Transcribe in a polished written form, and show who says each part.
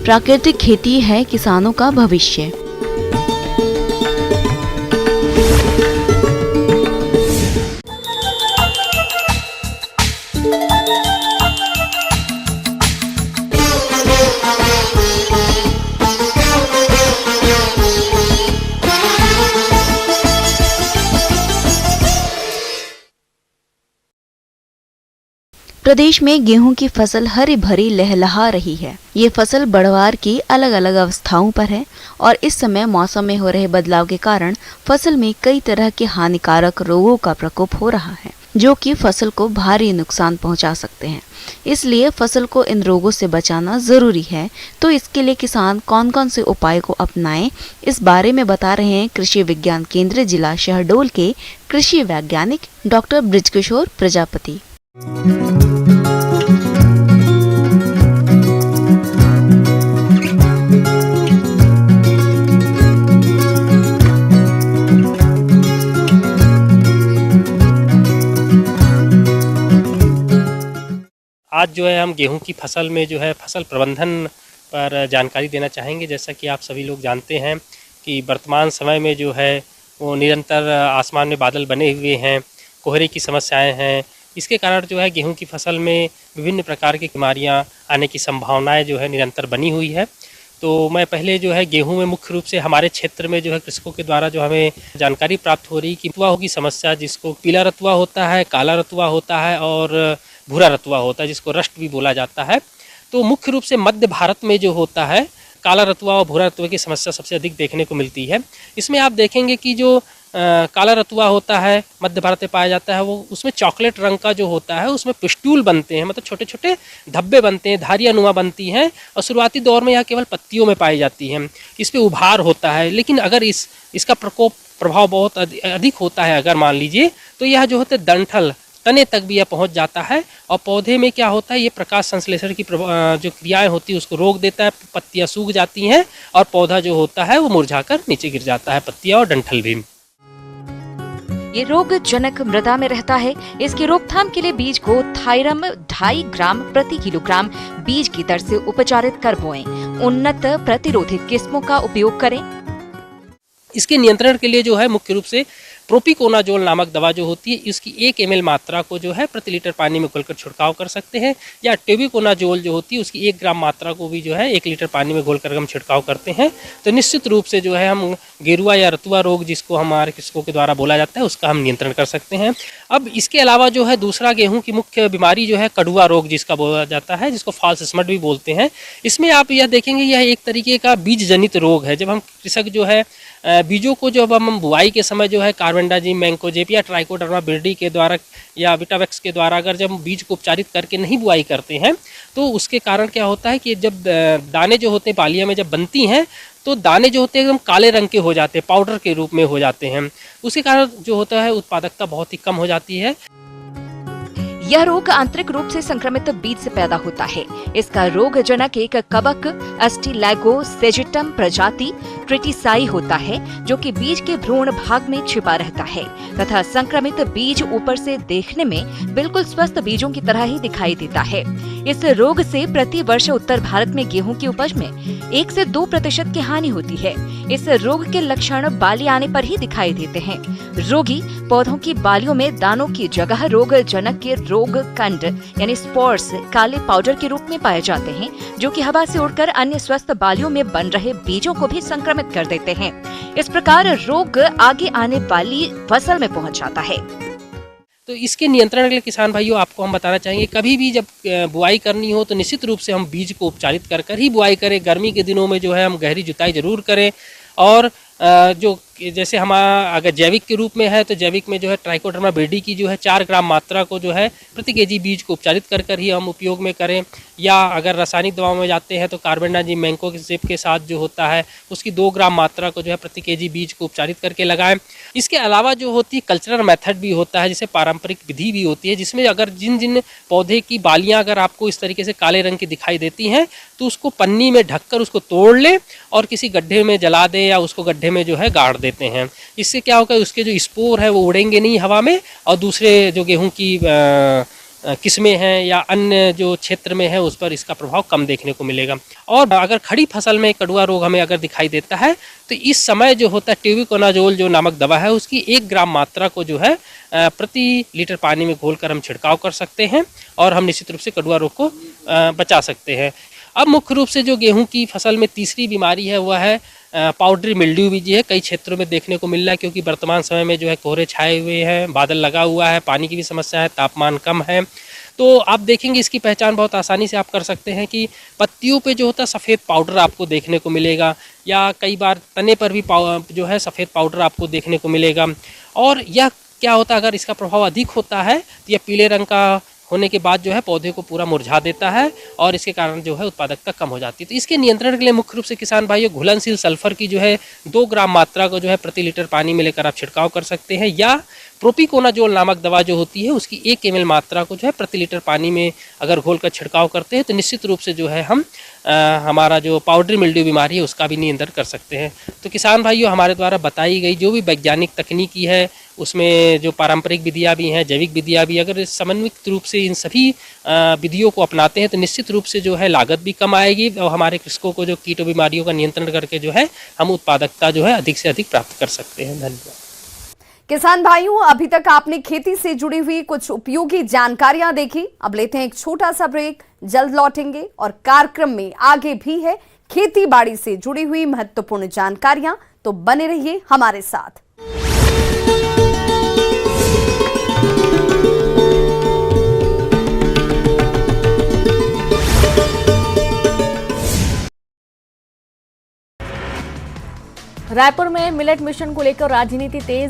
Speaker 1: प्राकृतिक खेती है किसानों का भविष्य। प्रदेश में गेहूं की फसल हरी भरी लहलहा रही है। ये फसल बढ़वार की अलग अलग अवस्थाओं पर है और इस समय मौसम में हो रहे बदलाव के कारण फसल में कई तरह के हानिकारक रोगों का प्रकोप हो रहा है, जो कि फसल को भारी नुकसान पहुंचा सकते हैं। इसलिए फसल को इन रोगों से बचाना जरूरी है। तो इसके लिए किसान कौन कौन से उपाय को अपनाएं, इस बारे में बता रहे हैं कृषि विज्ञान केंद्र जिला शहडोल के कृषि वैज्ञानिक डॉक्टर बृजकिशोर प्रजापति।
Speaker 2: आज जो है हम गेहूं की फसल में जो है फसल प्रबंधन पर जानकारी देना चाहेंगे। जैसा कि आप सभी लोग जानते हैं कि वर्तमान समय में जो है वो निरंतर आसमान में बादल बने हुए हैं, कोहरे की समस्याएं हैं। इसके कारण जो है गेहूं की फसल में विभिन्न प्रकार की बीमारियां आने की संभावनाएं जो है निरंतर बनी हुई है। तो मैं पहले जो है गेहूं में मुख्य रूप से हमारे क्षेत्र में जो है कृषकों के द्वारा जो हमें जानकारी प्राप्त हो रही कि रतुआ की समस्या, जिसको पीला रतुआ होता है, काला रतुआ होता है और भूरा रतुआ होता है, जिसको रस्ट भी बोला जाता है। तो मुख्य रूप से मध्य भारत में जो होता है काला रतुआ और भूरा रतुआ की समस्या सबसे अधिक देखने को मिलती है। इसमें आप देखेंगे कि जो काला रतुआ होता है मध्य भारत में पाया जाता है, वो उसमें चॉकलेट रंग का जो होता है उसमें पिस्टूल बनते हैं, मतलब छोटे छोटे धब्बे बनते हैं, धारियाँ नुमा बनती हैं और शुरुआती दौर में यह केवल पत्तियों में पाई जाती हैं। इस पर उभार होता है, लेकिन अगर इसका प्रभाव बहुत अधिक होता है, अगर मान लीजिए, तो यह जो होता है डंठल तने तक भी यह पहुंच जाता है और पौधे में क्या होता है, ये प्रकाश संश्लेषण की जो क्रियाएं होती है उसको रोक देता है। पत्तियां सूख जाती हैं और पौधा जो होता है वो मुरझाकर नीचे गिर जाता है, पत्तियां और डंठल भी।
Speaker 3: ये रोग जनक मृदा में रहता है। इसकी रोकथाम के लिए बीज को थायरम 2.5 ग्राम प्रति किलोग्राम बीज की दर से उपचारित कर बोएं। उन्नत प्रतिरोधी किस्मों का उपयोग करें।
Speaker 2: इसके नियंत्रण के लिए जो है मुख्य रूप से प्रोपिकोनाजोल नामक दवा जो होती है, इसकी 1 ml मात्रा को जो है प्रति लीटर पानी में घोलकर छिड़काव कर सकते हैं, या टेबिकोनाजोल जो होती है उसकी 1 ग्राम मात्रा को भी जो है 1 लीटर पानी में घोलकर हम छिड़काव करते हैं। तो निश्चित रूप से जो है हम गेरुआ या रतुआ रोग, जिसको हमारे कृषकों के द्वारा बोला जाता है, उसका हम नियंत्रण कर सकते हैं। अब इसके अलावा जो है दूसरा गेहूँ की मुख्य बीमारी जो है कड़ुआ रोग, जिसका बोला जाता है, जिसको फॉल्स स्मट भी बोलते हैं। इसमें आप यह देखेंगे यह एक तरीके का बीज जनित रोग है। जब हम कृषक जो है बीजों को जब हम बुआई के समय जो है कार्बेंडाजिम, मैंकोजेब या ट्राइकोडर्मा बिर्डी के द्वारा या विटावेक्स के द्वारा अगर जब बीज को उपचारित करके नहीं बुआई करते हैं, तो उसके कारण क्या होता है कि जब दाने जो होते हैं बालियां में जब बनती हैं, तो दाने जो होते हैं एकदम काले रंग के हो जाते हैं, पाउडर के रूप में हो जाते हैं। उसके कारण जो होता है उत्पादकता बहुत ही कम हो जाती है।
Speaker 3: यह रोग आंतरिक रूप से संक्रमित बीज से पैदा होता है। इसका रोग जनक एक कवक अस्टिलैगोसेजिटम प्रजाति ट्रिटिसाई होता है, जो कि बीज के भ्रूण भाग में छिपा रहता है तथा संक्रमित बीज ऊपर से देखने में बिल्कुल स्वस्थ बीजों की तरह ही दिखाई देता है। इस रोग से प्रति वर्ष उत्तर भारत में गेहूं की उपज में 1 से 2% की हानि होती है। इस रोग के लक्षण बाली आने पर ही दिखाई देते हैं। रोगी पौधों की बालियों में दानों की जगह रोग जनक के रोग कंड यानी स्पोर्स काले पाउडर के रूप में पाए जाते हैं, जो कि हवा से उड़कर अन्य स्वस्थ बालियों में बन रहे बीजों को भी संक्रमित कर देते हैं। इस प्रकार रोग आगे आने वाली फसल में पहुंच जाता है।
Speaker 2: तो इसके नियंत्रण के लिए किसान भाइयों आपको हम बताना चाहेंगे, कभी भी जब बुआई करनी हो तो निश्चित रूप से हम बीज को उपचारित कर ही बुआई करें। गर्मी के दिनों में जो है हम गहरी जुताई जरूर करें। और जो जैसे हम अगर जैविक के रूप में है तो जैविक में जो है ट्राइकोडर्मा बिर्डी की जो है 4 ग्राम मात्रा को जो है प्रति केजी बीज को उपचारित कर ही हम उपयोग में करें। या अगर रासायनिक दवाओं में जाते हैं तो कार्बेंडाजिम मैंकोजेब के साथ जो होता है उसकी 2 ग्राम मात्रा को जो है प्रति केजी बीज को उपचारित करके लगाएं। इसके अलावा जो होती है कल्चरल मेथड भी होता है, जिसे पारंपरिक विधि भी होती है, जिसमें अगर जिन पौधे की बालियाँ अगर आपको इस तरीके से काले रंग की दिखाई देती हैं तो उसको पन्नी में ढककर उसको तोड़ लें और किसी गड्ढे में जला दें या उसको गड्ढे में जो है गाड़ देते हैं। इससे क्या होगा, उसके जो स्पोर है वो उड़ेंगे नहीं हवा में और दूसरे जो गेहूं की किस्में हैं या अन्य जो क्षेत्र में है उस पर इसका प्रभाव कम देखने को मिलेगा। और अगर खड़ी फसल में कड़ुआ रोग हमें अगर दिखाई देता है तो इस समय जो होता है ट्यूबिकोनाजोल जो नामक दवा है उसकी 1 ग्राम मात्रा को जो है प्रति लीटर पानी में घोलकर हम छिड़काव कर सकते हैं और हम निश्चित रूप से कड़ुआ रोग को बचा सकते हैं। अब मुख्य रूप से जो गेहूं की फसल में तीसरी बीमारी है वह है पाउडरी मिल्ड्यू भी है कई क्षेत्रों में देखने को मिल रहा है, क्योंकि वर्तमान समय में जो है कोहरे छाए हुए हैं, बादल लगा हुआ है, पानी की भी समस्या है, तापमान कम है। तो आप देखेंगे इसकी पहचान बहुत आसानी से आप कर सकते हैं कि पत्तियों पे जो होता है सफ़ेद पाउडर आपको देखने को मिलेगा या कई बार तने पर भी जो है सफ़ेद पाउडर आपको देखने को मिलेगा। और यह क्या होता है, अगर इसका प्रभाव अधिक होता है तो यह पीले रंग का होने के बाद जो है पौधे को पूरा मुरझा देता है और इसके कारण जो है उत्पादकता कम हो जाती है। तो इसके नियंत्रण के लिए मुख्य रूप से किसान भाइयों घुलनशील सल्फर की जो है 2 ग्राम मात्रा को जो है प्रति लीटर पानी में लेकर आप छिड़काव कर सकते हैं, या प्रोपिकोनाजोल नामक दवा जो होती है उसकी 1 ml मात्रा को जो है प्रति लीटर पानी में अगर घोलकर छिड़काव करते हैं तो निश्चित रूप से जो है हम हमारा जो पाउडरी मिल्ड्यू बीमारी है उसका भी नियंत्रण कर सकते हैं। तो किसान भाइयों हमारे द्वारा बताई गई जो भी वैज्ञानिक तकनीकी है उसमें जो पारंपरिक विधियाँ भी हैं, जैविक विधियाँ भी, अगर समन्वित रूप से इन सभी विधियों को अपनाते हैं तो निश्चित रूप से जो है लागत भी कम आएगी और हमारे कृषकों को जो कीट बीमारियों का नियंत्रण करके जो है हम उत्पादकता जो है अधिक से अधिक प्राप्त कर सकते हैं। धन्यवाद।
Speaker 4: किसान भाइयों, अभी तक आपने खेती से जुड़ी हुई कुछ उपयोगी जानकारियां देखी। अब लेते हैं एक छोटा सा ब्रेक, जल्द लौटेंगे और कार्यक्रम में आगे भी है खेती बाड़ी से जुड़ी हुई महत्वपूर्ण जानकारियां, तो बने रहिए हमारे साथ।
Speaker 5: रायपुर में मिलेट मिशन को लेकर राजनीति तेज।